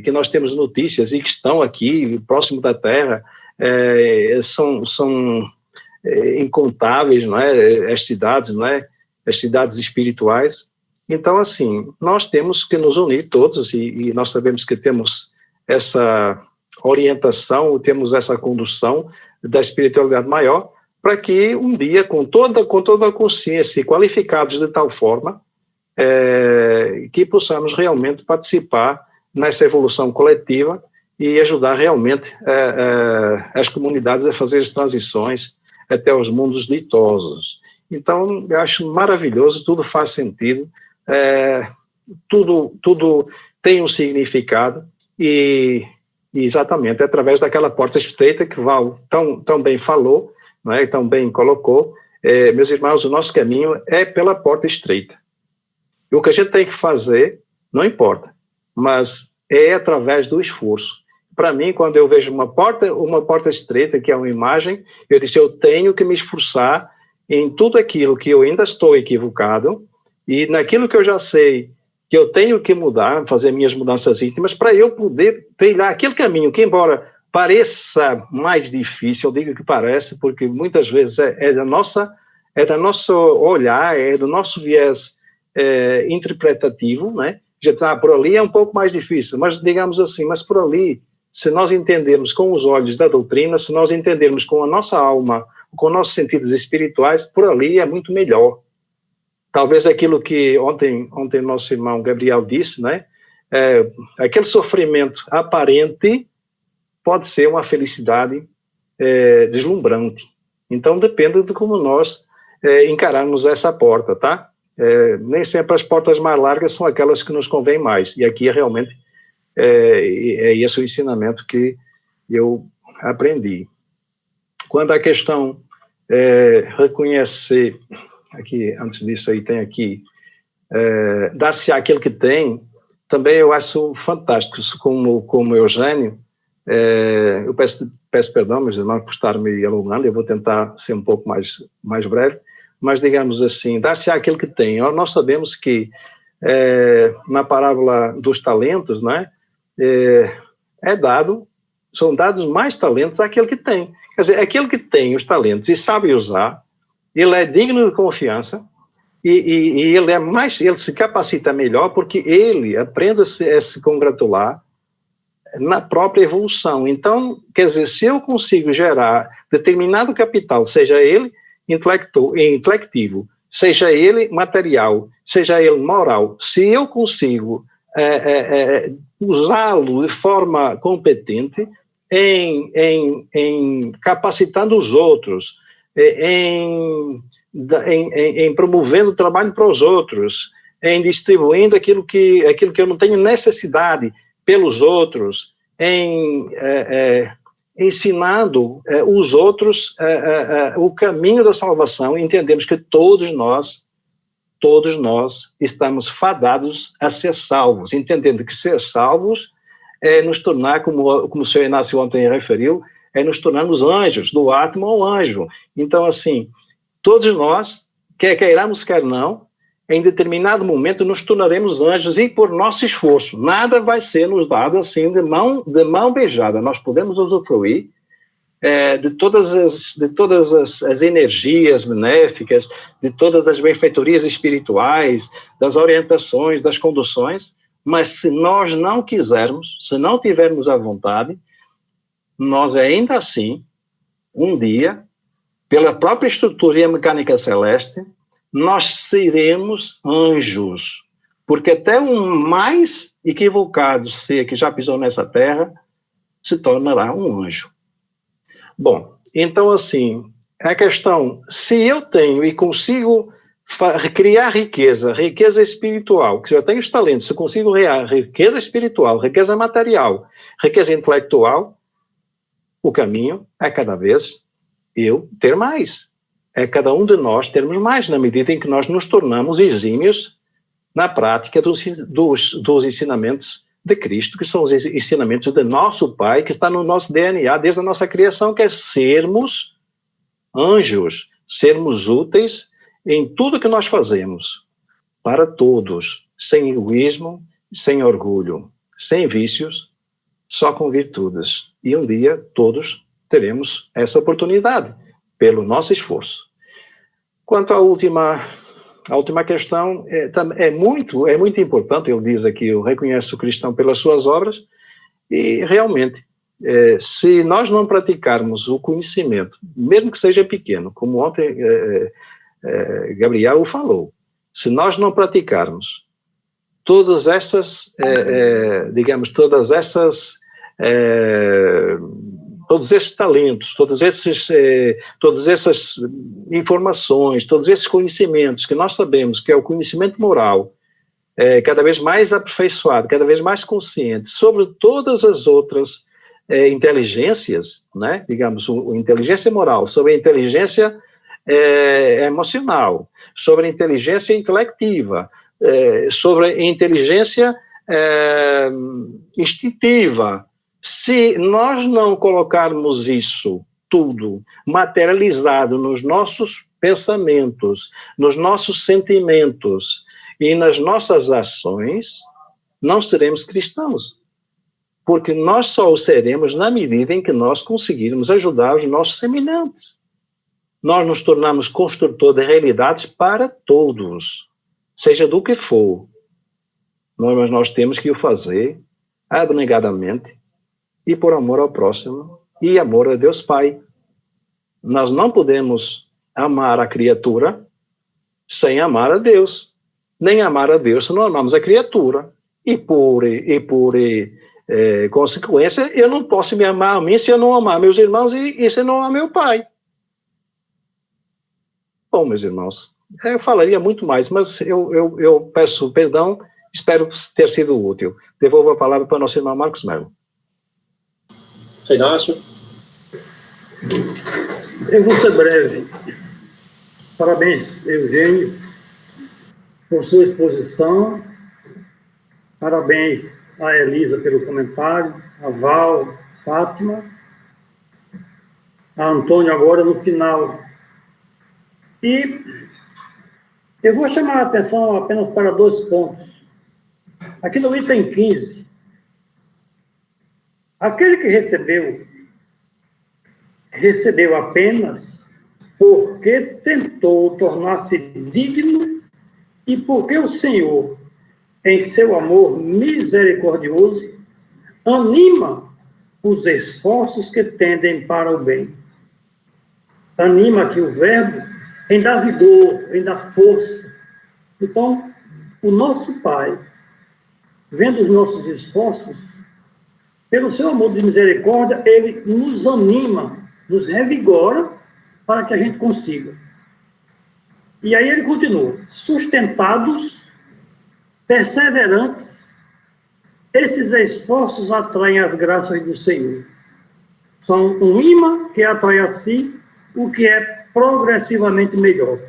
que nós temos notícias e que estão aqui, próximo da Terra, são incontáveis, não é? As cidades, não é? As cidades espirituais. Então, assim, nós temos que nos unir todos e nós sabemos que temos essa orientação, temos essa condução da espiritualidade maior, para que um dia, com toda a consciência e qualificados de tal forma, que possamos realmente participar nessa evolução coletiva e ajudar realmente as comunidades a fazer as transições até os mundos ditosos. Então, eu acho maravilhoso, tudo faz sentido, tudo tem um significado e exatamente através daquela porta estreita que Val tão bem falou, não é? Tão bem colocou. Meus irmãos, o nosso caminho é pela porta estreita. E o que a gente tem que fazer, não importa, mas é através do esforço. Para mim, quando eu vejo uma porta estreita, que é uma imagem, eu disse, eu tenho que me esforçar em tudo aquilo que eu ainda estou equivocado, e naquilo que eu já sei que eu tenho que mudar, fazer minhas mudanças íntimas, para eu poder trilhar aquele caminho que, embora pareça mais difícil, eu digo que parece, porque muitas vezes é do nosso olhar, é do nosso viés interpretativo, né? Já tá, por ali é um pouco mais difícil, mas digamos assim, mas por ali, se nós entendermos com os olhos da doutrina, se nós entendermos com a nossa alma, com nossos sentidos espirituais, por ali é muito melhor. Talvez aquilo que ontem nosso irmão Gabriel disse, né? Aquele sofrimento aparente pode ser uma felicidade deslumbrante. Então, depende de como nós encararmos essa porta, tá? Nem sempre as portas mais largas são aquelas que nos convêm mais. E aqui realmente é esse o ensinamento que eu aprendi. Quando a questão reconhecer, aqui, antes disso aí tem aqui, dar-se àquele que tem, também eu acho fantástico, como Eugênio, eu peço perdão, meus irmãos, por estar me alongando, eu vou tentar ser um pouco mais breve, mas digamos assim, dar-se àquele que tem. Nós sabemos que na parábola dos talentos, né, são dados mais talentos àquele que tem. Quer dizer, aquele que tem os talentos e sabe usar, ele é digno de confiança e ele se capacita melhor porque ele aprende a se congratular na própria evolução. Então, quer dizer, se eu consigo gerar determinado capital, seja ele intelectivo, seja ele material, seja ele moral, se eu consigo usá-lo de forma competente em capacitando os outros, em promovendo o trabalho para os outros, em distribuindo aquilo que eu não tenho necessidade pelos outros, em ensinando os outros o caminho da salvação. Entendemos que todos nós estamos fadados a ser salvos, entendendo que ser salvos é nos tornar, como o senhor Inácio ontem referiu, é nos tornarmos anjos, do átomo ao anjo. Então, assim, todos nós, quer queiramos, quer não, em determinado momento nos tornaremos anjos e por nosso esforço. Nada vai ser nos dado assim de mão beijada. Nós podemos usufruir de todas as energias benéficas, de todas as benfeitorias espirituais, das orientações, das conduções, mas se nós não quisermos, se não tivermos a vontade, nós ainda assim, um dia, pela própria estrutura e a mecânica celeste, nós seremos anjos, porque até o mais equivocado ser que já pisou nessa terra se tornará um anjo. Bom, então assim, a questão, se eu tenho e consigo criar riqueza espiritual, se eu tenho os talentos, se eu consigo criar riqueza espiritual, riqueza material, riqueza intelectual, o caminho é cada vez eu ter mais. É cada um de nós termos mais, na medida em que nós nos tornamos exímios na prática dos ensinamentos de Cristo, que são os ensinamentos de nosso Pai, que está no nosso DNA desde a nossa criação, que é sermos anjos, sermos úteis em tudo que nós fazemos, para todos, sem egoísmo, sem orgulho, sem vícios, só com virtudes. E um dia todos teremos essa oportunidade, pelo nosso esforço. Quanto à última questão, é muito importante, ele diz aqui, eu reconheço o cristão pelas suas obras, e realmente, se nós não praticarmos o conhecimento, mesmo que seja pequeno, como ontem Gabriel falou, se nós não praticarmos todas essas, todos esses talentos, todas essas informações, todos esses conhecimentos que nós sabemos que é o conhecimento moral, cada vez mais aperfeiçoado, cada vez mais consciente, sobre todas as outras inteligências, né? Digamos, a inteligência moral, sobre a inteligência emocional, sobre a inteligência intelectiva, sobre a inteligência instintiva. Se nós não colocarmos isso tudo materializado nos nossos pensamentos, nos nossos sentimentos e nas nossas ações, não seremos cristãos. porque nós só o seremos na medida em que nós conseguirmos ajudar os nossos semelhantes. Nós nos tornamos construtor de realidades para todos, seja do que for. Mas nós temos que o fazer abnegadamente e por amor ao próximo e amor a Deus Pai. Nós não podemos amar a criatura sem amar a Deus, nem amar a Deus se não amarmos a criatura. E por consequência, eu não posso me amar a mim se eu não amar meus irmãos e se eu não amar meu pai. Bom, meus irmãos, eu falaria muito mais, mas eu peço perdão, espero ter sido útil. Devolvo a palavra para o nosso irmão Marcos Melo. Inácio. Eu vou ser breve. Parabéns, Eugênio, por sua exposição. Parabéns a Elisa pelo comentário, a Val, Fátima, a Antônio agora no final. E eu vou chamar a atenção apenas para 2 pontos. Aqui no item 15, aquele que recebeu apenas porque tentou tornar-se digno e porque o Senhor, em seu amor misericordioso, anima os esforços que tendem para o bem. Anima aqui o verbo em dar vigor, em dar força. Então, o nosso Pai, vendo os nossos esforços, pelo seu amor de misericórdia, ele nos anima, nos revigora para que a gente consiga. E aí ele continua, sustentados, perseverantes, esses esforços atraem as graças do Senhor. São um imã que atrai a si o que é progressivamente melhor.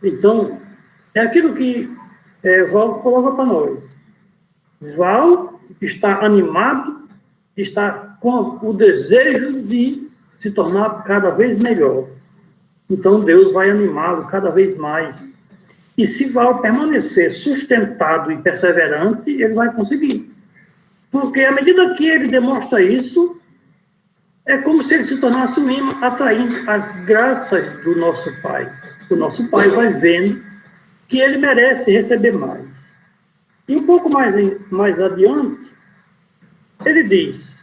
Então, é aquilo que Val coloca para nós. Val está animado, está com o desejo de se tornar cada vez melhor. Então, Deus vai animá-lo cada vez mais. E se Val permanecer sustentado e perseverante, ele vai conseguir. Porque à medida que ele demonstra isso, é como se ele se tornasse um imã atraindo as graças do nosso Pai. O nosso Pai vai vendo que ele merece receber mais. E um pouco mais adiante, ele diz: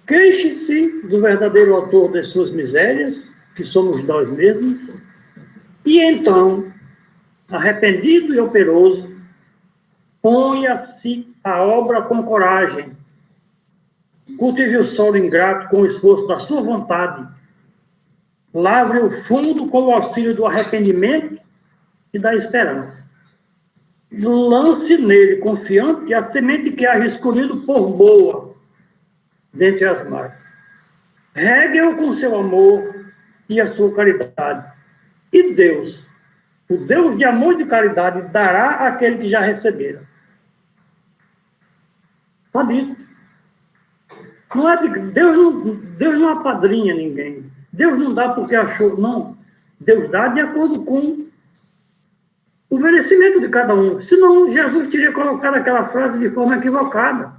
queixe-se do verdadeiro autor das suas misérias, que somos nós mesmos, e então, arrependido e operoso, ponha-se a obra com coragem, cultive o solo ingrato com o esforço da sua vontade, lavre o fundo com o auxílio do arrependimento e da esperança. Lance nele, confiante, a semente que haja escolhido por boa, dentre as más. Regue-o com seu amor e a sua caridade. E Deus, o Deus de amor e de caridade, dará àquele que já recebera. Está dito. Deus não apadrinha ninguém. Deus não dá porque achou, não. Deus dá de acordo com o merecimento de cada um. Senão, Jesus teria colocado aquela frase de forma equivocada.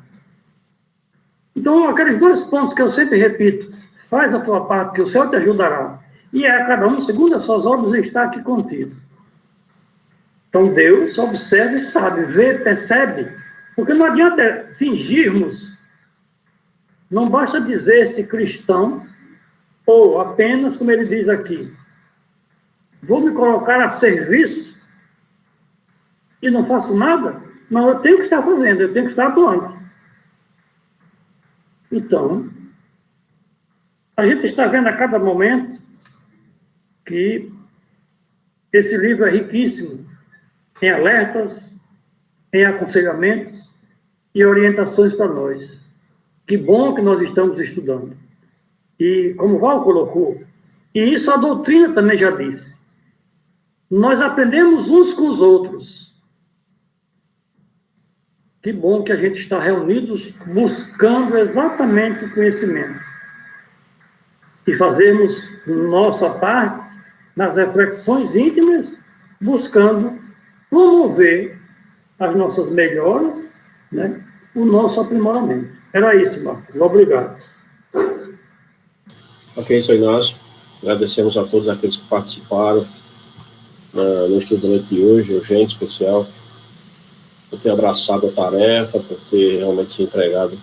Então, aqueles 2 pontos que eu sempre repito: faz a tua parte, que o céu te ajudará. E a cada um, segundo as suas obras, está aqui contigo. Então, Deus observa e sabe, vê, percebe. Porque não adianta fingirmos. Não basta dizer-se cristão, ou apenas, como ele diz aqui, vou me colocar a serviço e não faço nada. Não, eu tenho que estar fazendo, eu tenho que estar atuando. Então, a gente está vendo a cada momento que esse livro é riquíssimo em alertas, em aconselhamentos e orientações para nós. Que bom que nós estamos estudando. E, como o Val colocou, e isso a doutrina também já disse, nós aprendemos uns com os outros. Que bom que a gente está reunidos buscando exatamente o conhecimento. E fazermos nossa parte nas reflexões íntimas, buscando promover as nossas melhoras, né? O nosso aprimoramento. Era isso, Marcos. Obrigado. Ok, Sr. Inácio. Agradecemos a todos aqueles que participaram no estudo da noite de hoje, urgente, especial, por ter abraçado a tarefa, por ter realmente se entregado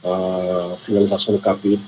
à finalização do capítulo.